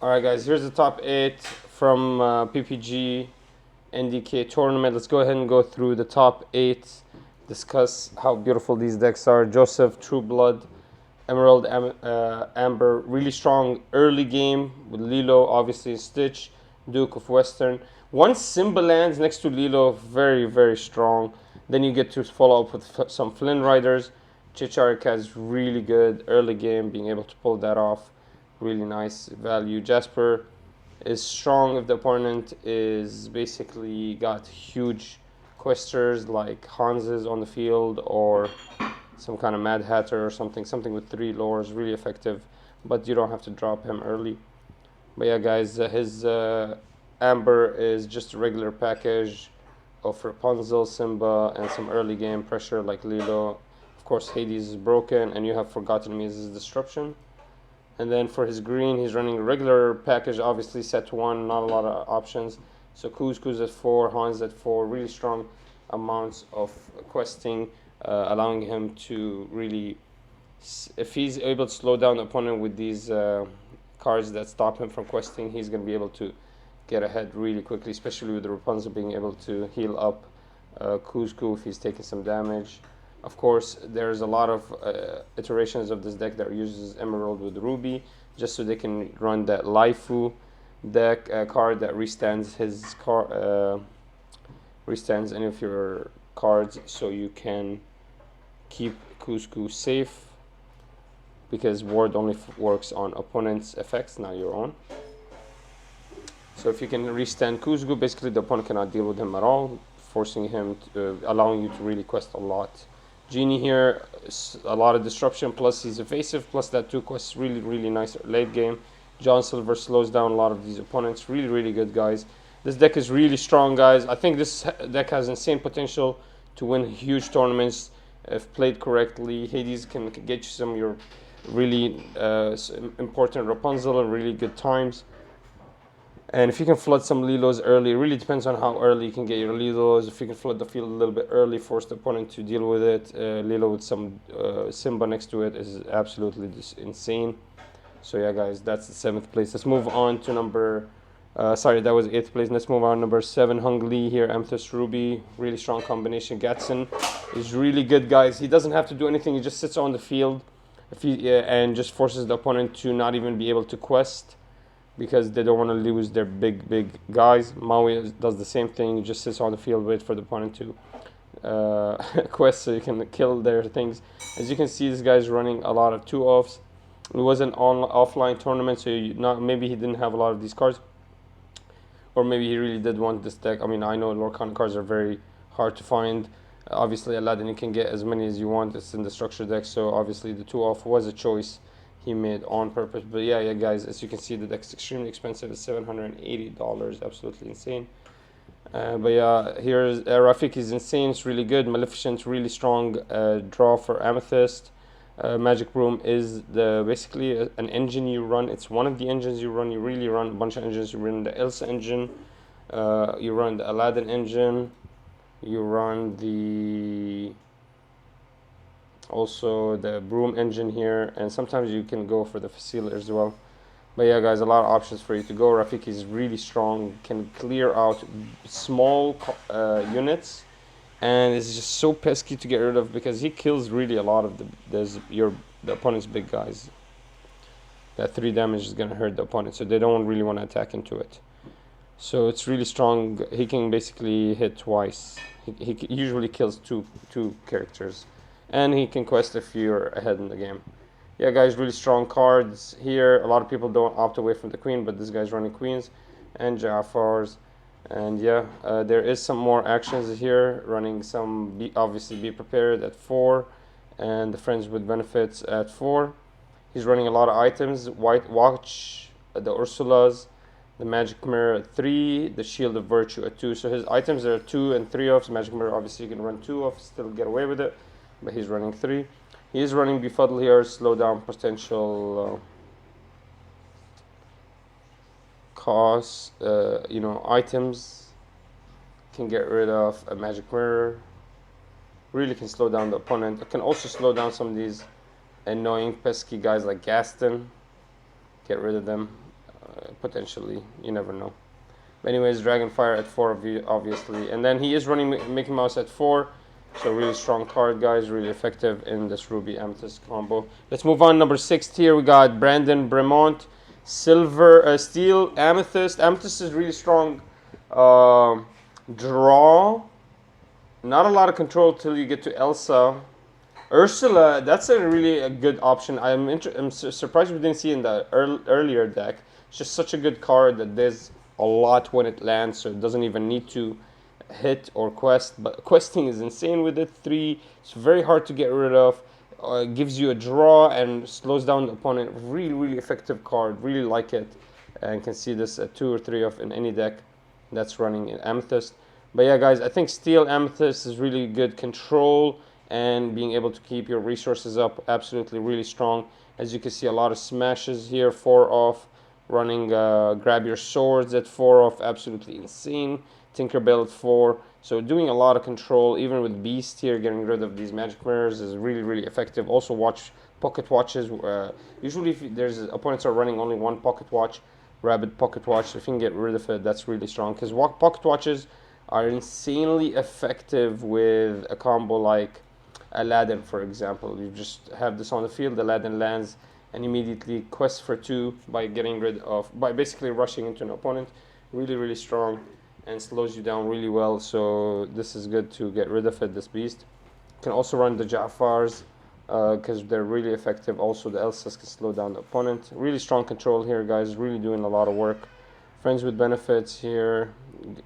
Alright guys, here's the top 8 from PPG NDK tournament. Let's go ahead and go through the top 8, discuss how beautiful these decks are. Joseph, True Blood, Emerald, Amber, really strong early game with Lilo, obviously Stitch, Duke of Western. Once Simba lands next to Lilo, very, very strong. Then you get to follow up with some Flynn Riders. Chicharika is really good early game, being able to pull that off. Really nice value. Jasper is strong if the opponent is basically got huge questers like Hans's on the field or some kind of Mad Hatter or something with 3 lores, really effective, but you don't have to drop him early. But yeah guys, his Amber is just a regular package of Rapunzel, Simba, and some early game pressure like Lilo. Of course Hades is broken, and you have Forgotten Mises Disruption. And then for his green, he's running a regular package, obviously set 1, not a lot of options. So 𝐒𝐍𝐍𝐄𝐓 at 4, Hans at 4, really strong amounts of questing, allowing him to really, if he's able to slow down the opponent with these cards that stop him from questing, he's going to be able to get ahead really quickly, especially with the Rapunzel being able to heal up 𝐒𝐍𝐶 if he's taking some damage. Of course, there's a lot of iterations of this deck that uses Emerald with Ruby, just so they can run that Laifu deck card that restands his restands any of your cards, so you can keep 𝐒𝐍𝐶 safe, because ward only works on opponent's effects, not your own. So if you can restand 𝐒𝐍𝐶, basically the opponent cannot deal with him at all, forcing him to, allowing you to really quest a lot. Genie here, a lot of disruption, plus he's evasive, plus that 2 quests, really nice late game. John Silver slows down a lot of these opponents, really good guys. This deck is really strong guys. I think this deck has insane potential to win huge tournaments if played correctly. Hades can get you some of your really important Rapunzel and really good times. And if you can flood some Lilos early, it really depends on how early you can get your Lilos. If you can flood the field a little bit early, force the opponent to deal with it. Lilo with some Simba next to it is absolutely just insane. So yeah guys, that's the 7th place. Let's move on to number, sorry, that was 8th place. Let's move on number 7, Hung Lee here, Amethyst Ruby, really strong combination. Gatson is really good guys. He doesn't have to do anything, he just sits on the field if he, and just forces the opponent to not even be able to quest, because they don't want to lose their big guys. Maui does the same thing, he just sits on the field, wait for the opponent to quest so you can kill their things. As you can see, this guy's running a lot of 2-offs. It was an offline tournament, so maybe he didn't have a lot of these cards, or maybe he really did want this deck. I mean, I know Lorcana cards are very hard to find. Obviously Aladdin, you can get as many as you want, it's in the structure deck, so obviously the 2-off was a choice he made on purpose. But yeah guys, as you can see, the deck's extremely expensive. It's $780, absolutely insane. But yeah, here's Rafik is insane, it's really good. Maleficent, really strong draw for Amethyst. Magic Broom is basically an engine you run. It's one of the engines you run. You really run a bunch of engines. You run the Elsa engine, you run the Aladdin engine, you run also the Broom engine here, and sometimes you can go for the Facilitator as well. But yeah guys, a lot of options for you to go. Rafiki is really strong, can clear out small units, and it's just so pesky to get rid of, because he kills really a lot of the opponent's big guys. That 3 damage is going to hurt the opponent, so they don't really want to attack into it. So it's really strong. He can basically hit twice. He usually kills two characters, and he can quest if you're ahead in the game. Yeah guys, really strong cards here. A lot of people don't opt away from the queen, but this guy's running queens and Jafars. And yeah, there is some more actions here, running some obviously Be Prepared at 4, and the Friends with Benefits at 4. He's running a lot of items: White Watch, the Ursulas, the Magic Mirror at 3, the Shield of Virtue at 2. So his items are 2 and 3-offs. Magic Mirror, obviously you can run 2-off, still get away with it, but he's running 3. He is running Befuddle here, slow down potential costs. Items can get rid of a Magic Mirror, really can slow down the opponent. It can also slow down some of these annoying pesky guys like Gaston, get rid of them. potentially. You never know. But anyways, Dragonfire at 4, obviously. And then he is running Mickey Mouse at 4. So really strong card, guys. Really effective in this Ruby Amethyst combo. Let's move on. Number 6 here, we got Brandon Bremont. Silver, Steel, Amethyst. Amethyst is really strong. Draw. Not a lot of control till you get to Elsa. Ursula, that's a really good option. I'm surprised we didn't see in the earlier deck. It's just such a good card that does a lot when it lands, so it doesn't even need to hit or quest. But questing is insane with it. 3, it's very hard to get rid of. Gives you a draw and slows down the opponent. Really, really effective card. Really like it. And you can see this at 2 or 3 of in any deck that's running in Amethyst. But yeah, guys, I think Steel Amethyst is really good control and being able to keep your resources up. Absolutely really strong. As you can see, a lot of smashes here. 4 off. Running Grab Your Swords at 4 off. Absolutely insane. Tinkerbell at 4. So doing a lot of control, even with Beast here, getting rid of these magic mirrors is really, really effective. Also watch pocket watches. Usually if there's opponents are running only one pocket watch, Rabbit pocket watch, if you can get rid of it, that's really strong. Because pocket watches are insanely effective with a combo like Aladdin, for example. You just have this on the field, Aladdin lands, and immediately quest for 2 by basically rushing into an opponent. Really, really strong. And slows you down really well, so this is good to get rid of it, this beast. You can also run the Jafars because they're really effective. Also the Elsas can slow down the opponent. Really strong control here, guys. Really doing a lot of work. Friends with Benefits here,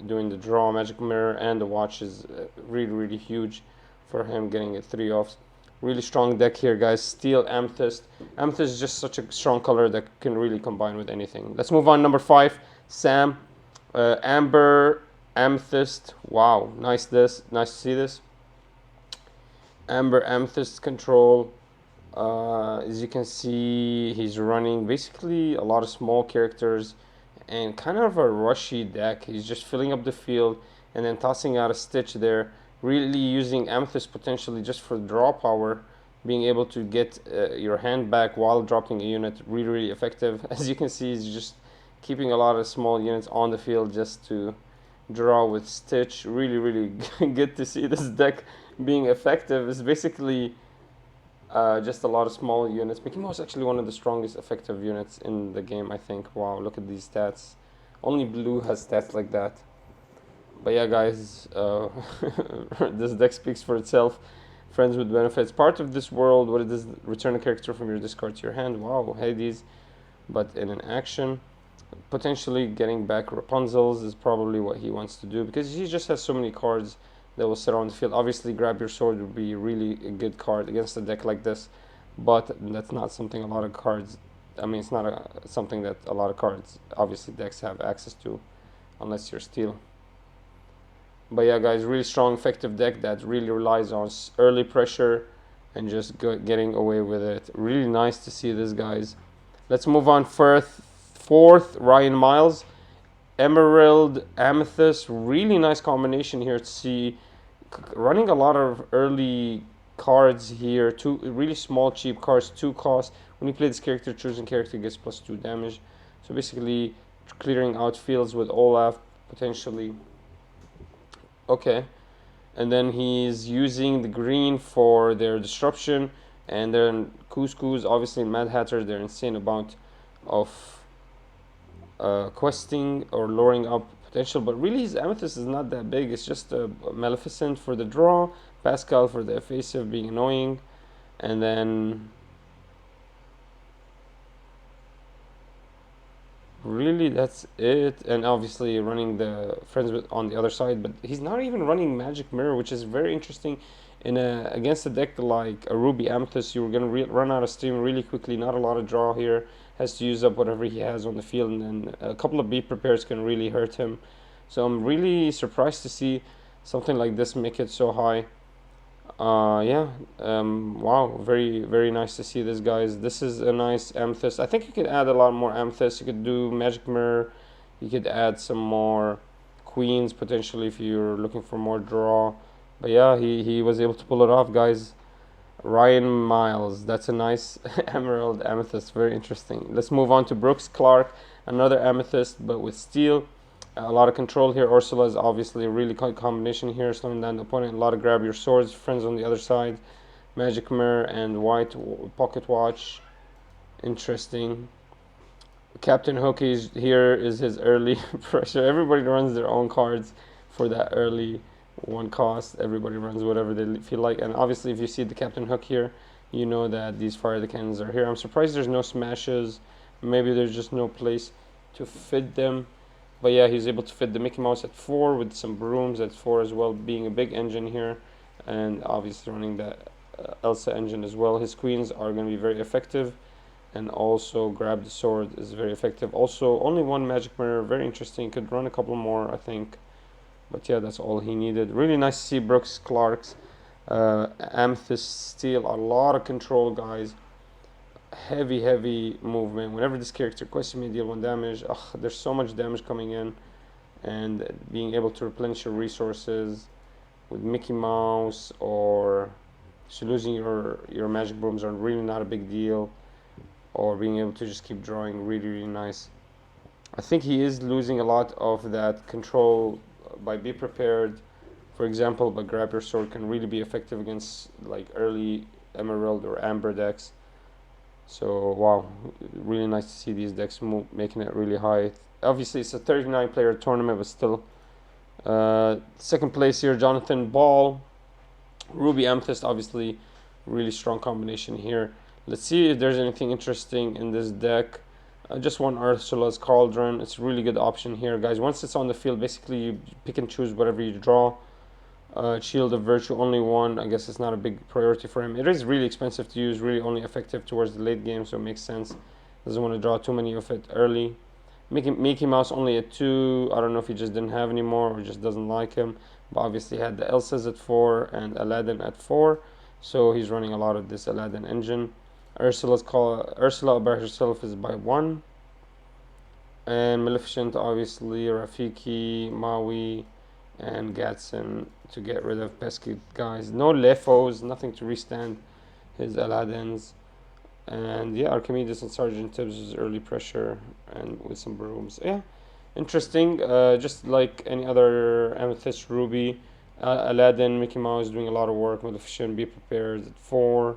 doing the draw, magic mirror, and the watch is really, really huge for him, getting it 3 offs. Really strong deck here, guys. Steel Amethyst. Amethyst is just such a strong color that can really combine with anything. Let's move on. Number 5, Sam. Amber Amethyst. Wow, nice to see this. Amber Amethyst control. As you can see, he's running basically a lot of small characters and kind of a rushy deck. He's just filling up the field and then tossing out a Stitch there. Really using Amethyst potentially just for draw power, being able to get your hand back while dropping a unit. Really, really effective. As you can see, he's just keeping a lot of small units on the field just to draw with Stitch. Really, really good to see this deck being effective. It's basically just a lot of small units. Mickey Mouse is actually one of the strongest effective units in the game, I think. Wow, look at these stats. Only blue has stats like that. But yeah, guys, this deck speaks for itself. Friends with Benefits. Part of this world, what it is, return a character from your discard to your hand. Wow, Hades. But in an action. Potentially getting back Rapunzel's is probably what he wants to do, because he just has so many cards that will sit on the field. Obviously, Grab Your Sword would be really a good card against a deck like this, but that's not something a lot of cards, I mean, it's not something that a lot of cards, obviously, decks have access to, unless you're Steel. But yeah, guys, really strong, effective deck that really relies on early pressure and just getting away with it. Really nice to see this, guys. Let's move on. Fourth, Ryan Miles. Emerald Amethyst. Really nice combination here to see. Running a lot of early cards here. 2 really small, cheap cards. 2 cost. When you play this character, choosing character gets +2 damage. So basically, clearing out fields with 𝐒𝐿𝐓 potentially. Okay. And then he's using the green for their disruption. And then 𝐂𝐍𝐍𝐄𝐂𝐓, obviously Mad Hatter, they're insane amount of questing or lowering up potential, but really his Amethyst is not that big. It's just a Maleficent for the draw, Pascal for the evasive being annoying, and then really that's it. And obviously running the friends with on the other side, but he's not even running Magic Mirror, which is very interesting. In against a deck like a Ruby Amethyst, you're gonna run out of steam really quickly. Not a lot of draw here. Has to use up whatever he has on the field, and then a couple of beat prepares can really hurt him. So I'm really surprised to see something like this make it so high. Wow, very, very nice to see this, guys. This is a nice Amethyst. I think you could add a lot more Amethyst. You could do Magic Mirror. You could add some more Queens potentially if you're looking for more draw. But yeah, he was able to pull it off, guys. Ryan Miles, that's a nice Emerald Amethyst, very interesting. Let's move on to Brooks Clark. Another Amethyst, but with steel. A lot of control here. Ursula is obviously a really good combination here, slowing down the opponent. A lot of grab your swords, friends on the other side. Magic Mirror and white pocket watch. Interesting. Captain Hookie's here is his early pressure. Everybody runs their own cards for that early one cost. Everybody runs whatever they feel like. And obviously, if you see the Captain Hook here, you know that these Fire the Cannons are here. I'm surprised there's no smashes. Maybe there's just no place to fit them. But yeah, he's able to fit the Mickey Mouse at 4 with some brooms at 4 as well, being a big engine here. And obviously running the Elsa engine as well. His queens are going to be very effective. And also grab the sword is very effective. Also, only one magic mirror, very interesting. Could run a couple more, I think. But yeah, that's all he needed. Really nice to see Brooks, Clark's, Amethyst, Steel. A lot of control, guys. Heavy movement. Whenever this character quests may deal 1 damage, there's so much damage coming in. And being able to replenish your resources with Mickey Mouse, or so losing your magic brooms are really not a big deal. Or being able to just keep drawing, really nice. I think he is losing a lot of that control by Be Prepared, for example, but Grab Your Sword can really be effective against like early Emerald or Amber decks. So wow, really nice to see these decks making it really high. Obviously it's a 39 player tournament, but still. Second place here, Jonathan Ball. Ruby Amethyst, obviously really strong combination here. Let's see if there's anything interesting in this deck. Just one Ursula's Cauldron. It's a really good option here, guys. Once it's on the field, basically you pick and choose whatever you draw. Shield of Virtue, only one. I guess it's not a big priority for him. It is really expensive to use, really only effective towards the late game, so it makes sense. Doesn't want to draw too many of it early. Mickey Mouse only at 2. I don't know if he just didn't have any more or just doesn't like him. But obviously he had the Elsas at 4 and Aladdin at 4. So he's running a lot of this Aladdin engine. Ursula by herself is by 1. And Maleficent, obviously, Rafiki, Maui, and Gatson to get rid of pesky guys. No Lefos, nothing to restand his Aladdins. And yeah, Archimedes and Sergeant Tibbs' early pressure and with some brooms. Yeah, interesting. Just like any other Amethyst, Ruby, Aladdin, Mickey Mouse doing a lot of work. Maleficent, Be Prepared at 4.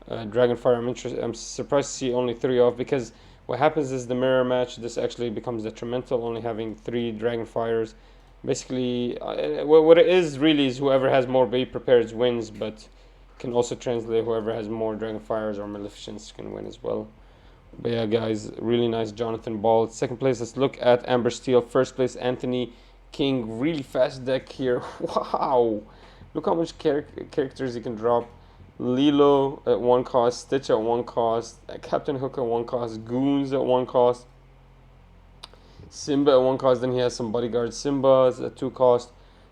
Dragonfire, I'm surprised to see only 3 off, because what happens is the mirror match, this actually becomes detrimental, only having 3 Dragonfires. Basically, what it is really is whoever has more Be Prepared wins, but can also translate whoever has more Dragonfires or Maleficents can win as well. But yeah, guys, really nice Jonathan Ball. Second place, let's look at Amber Steel. First place, Anthony King. Really fast deck here. Wow! Look how much characters you can drop. Lilo at 1 cost, Stitch at 1 cost, Captain Hook at 1 cost, Goons at 1 cost, Simba at 1 cost, then he has some bodyguards. Simba's at 2 cost,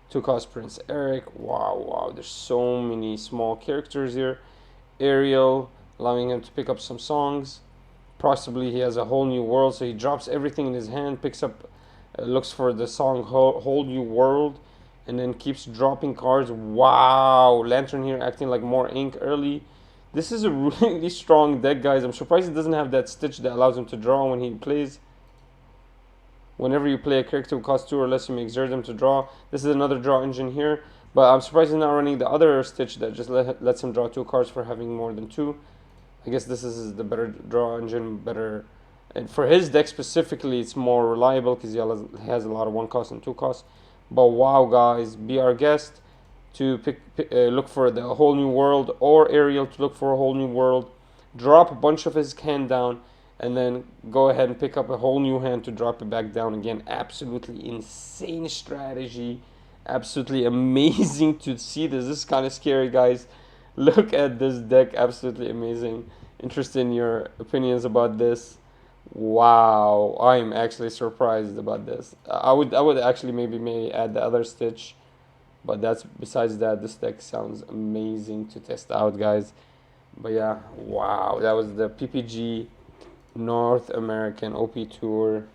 2 cost Prince Eric. Wow, there's so many small characters here. Ariel, allowing him to pick up some songs. Possibly he has a whole new world, so he drops everything in his hand, picks up, looks for the song Whole New World, and then keeps dropping cards. Wow, Lantern here acting like more ink early. This is a really strong deck, guys. I'm surprised it doesn't have that Stitch that allows him to draw when he plays. Whenever you play a character who costs 2 or less, you may exert them to draw. This is another draw engine here, but I'm surprised he's not running the other Stitch that just lets him draw 2 cards for having more than 2. I guess this is the better draw engine, better. And for his deck specifically, it's more reliable because he has a lot of 1 cost and 2 costs. But wow, guys, be our guest to look for the Whole New World, or Ariel to look for a Whole New World. Drop a bunch of his hand down, and then go ahead and pick up a whole new hand to drop it back down again. Absolutely insane strategy. Absolutely amazing to see this. This is kind of scary, guys. Look at this deck. Absolutely amazing. Interested in your opinions about this. Wow, I'm actually surprised about this. I would actually maybe add the other Stitch, but besides that, this deck sounds amazing to test out, guys. But yeah, wow, that was the PPG North American OP Tour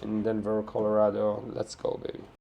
in Denver, Colorado. Let's go, baby.